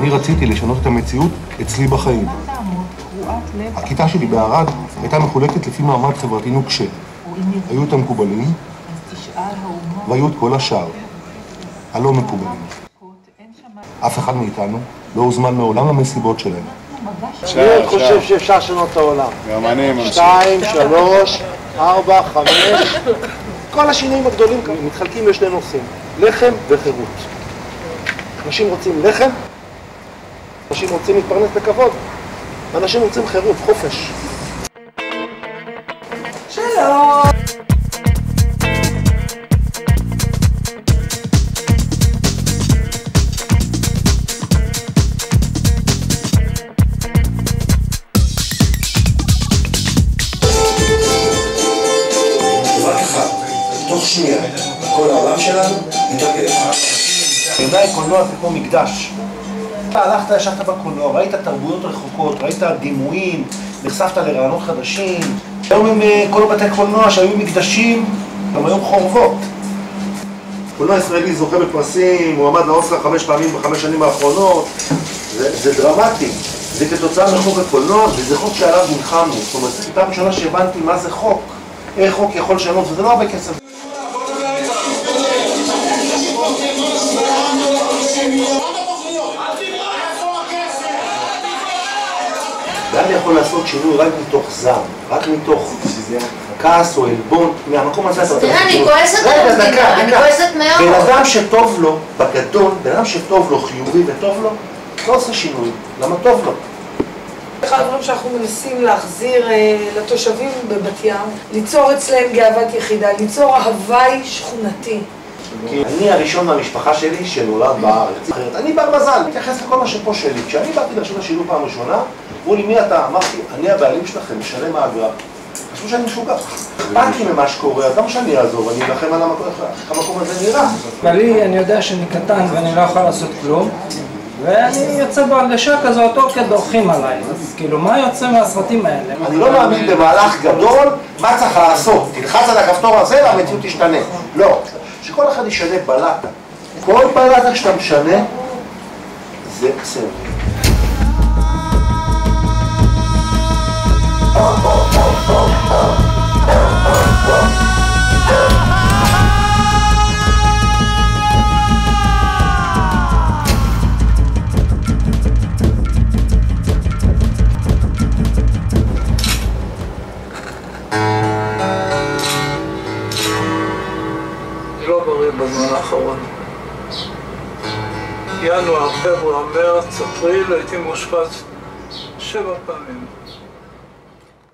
אני רציתי לשנות את המציאות אצלי בחיים. הכיתה שלי בערד הייתה מחולקת לפי מעמד חברתי נוקשה. היו את המקובלים, והיו את כל השאר, הלא מקובלים. אף אחד מאיתנו לא הוזמן מעולם למסיבות שלהם. אני חושב שאפשר לשנות את העולם. גם אני ממשיך. 2, 3, 4, 5. כל השינויים הגדולים מתחלקים לשני נושאים, לחם וחירות. אנשים רוצים לחם, אנשים רוצים להתפרנס בכבוד, ואנשים רוצים חירות, חופש. שלום! תוך שנייה, כל העולם שלנו מתעכב. בעיניי קולנוע זה כמו מקדש. אתה הלכת, ישבת בקולנוע, ראית תרבויות רחוקות, ראית דימויים, נחשפת לרעיונות חדשים. היום עם כל בתי קולנוע שהיו מקדשים, גם היום חורבות. קולנוע ישראלי זוכה בפרסים, הוא עמד לאוסקר 5 פעמים ב5 שנים האחרונות. זה דרמטי. זה כתוצאה מחוק הקולנוע, וזה חוק שעליו נלחמנו. זאת אומרת, זו פעם ראשונה שהבנתי מה זה חוק. איך חוק יכול לשנות, וזה לא הרבה כסף. ואני יכול לעשות שינוי רק מתוך זעם, רק מתוך כעס או עלבון, מהמקום הזה אתה... תראה, אני כועסת על המדינה, אני כועסת מאוד. בן אדם שטוב לו, בגדול, בן אדם שטוב לו, חיובי וטוב לו, לא עושה שינוי. למה טוב לו? אחד הדברים שאנחנו מנסים להחזיר לתושבים בבת ים, ליצור אצלם גאוות יחידה, ליצור הוואי שכונתי. אני הראשון מהמשפחה שלי שנולד בארץ. אני בר מזל, מתייחס לכל מה שפה שלי. כשאני באתי לרשות השידור פעם ראשונה, אמרו לי, מי אתה? אמרתי, אני הבעלים שלכם, משלם האגרה. חשבו שאני משוגע. אכפת לי ממה שקורה, אז למה שאני אעזוב? אני אלחם על המקום הזה נראה. ולי, אני יודע שאני קטן ואני לא יכול לעשות כלום, ואני יוצא בהרגשה כזאת או כדורכים עליי. אז כאילו, מה יוצא מהסרטים האלה? אני לא מאמין במהלך גדול, מה צריך לעשות? תלחץ על הכפתור הזה והמציאות תשתנה. לא. שכל אחד ישנה בלטה. כל בלטה שאתה משנה, זה בסדר. לא בריא בזמן האחרון. ינואר, פברואר, מרץ, אפריל, הייתי מאושפז 7 פעמים.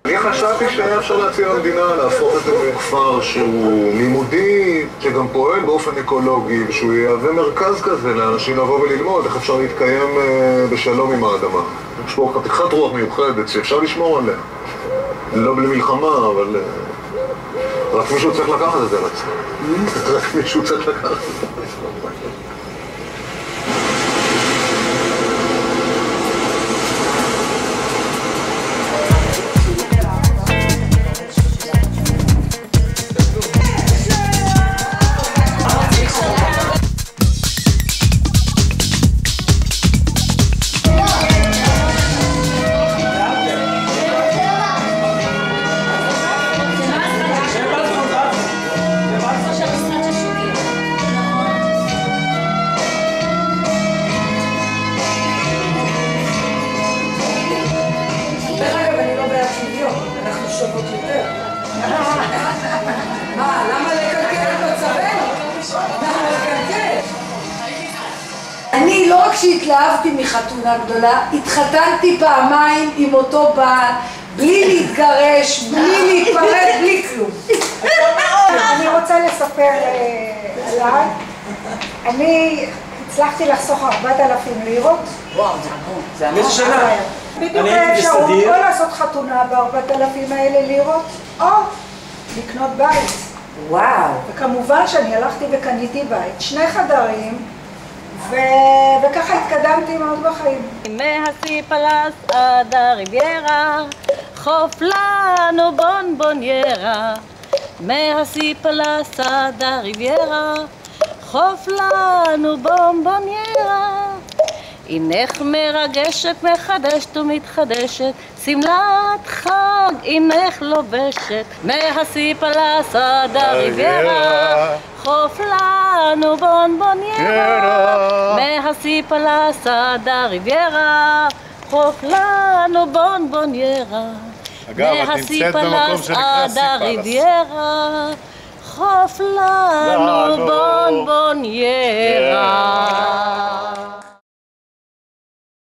אני חשבתי שהיה אפשר להציע למדינה להפוך את זה בכפר שהוא לימודי, שגם פועל באופן אקולוגי, ושהוא יהווה מרכז כזה לאנשים לבוא וללמוד איך אפשר להתקיים בשלום עם האדמה. יש פה חתיכת רוח מיוחדת שאפשר לשמור עליה. לא בלי מלחמה, אבל... רק מישהו צריך לקחת את זה על עצמו. רק מישהו צריך לקחת את זה. מה, למה לקלקל את מצבנו? למה לקלקל? אני לא רק שהתלהבתי מחתונה גדולה, התחתנתי פעמיים עם אותו בעל, בלי להתגרש, בלי להתפרד, בלי כלום. אני רוצה לספר עליי. אני הצלחתי לחסוך 4,000 לירות. וואו, זה המון. איזה שנה? בדיוק אפשרות או לעשות חתונה ב4,000 האלה לירות, או לקנות בית. וואו. וכמובן שאני הלכתי וקניתי בית, 2 חדרים, וככה התקדמתי מאוד בחיים. מהסיפלס עד הריביירה, חוף לנו בונבוניירה. מהסיפלס עד הריביירה, חוף לנו בונבוניירה. הנך מרגשת, מחדשת ומתחדשת, שמלת חג הנך לובשת, מהסיפלס עד הריביירה, חוף לנו בונבוניירה, מהסיפלס עד הריביירה, חוף לנו בונבוניירה, מהסיפלס עד הריביירה, חוף לנו בונבוניירה.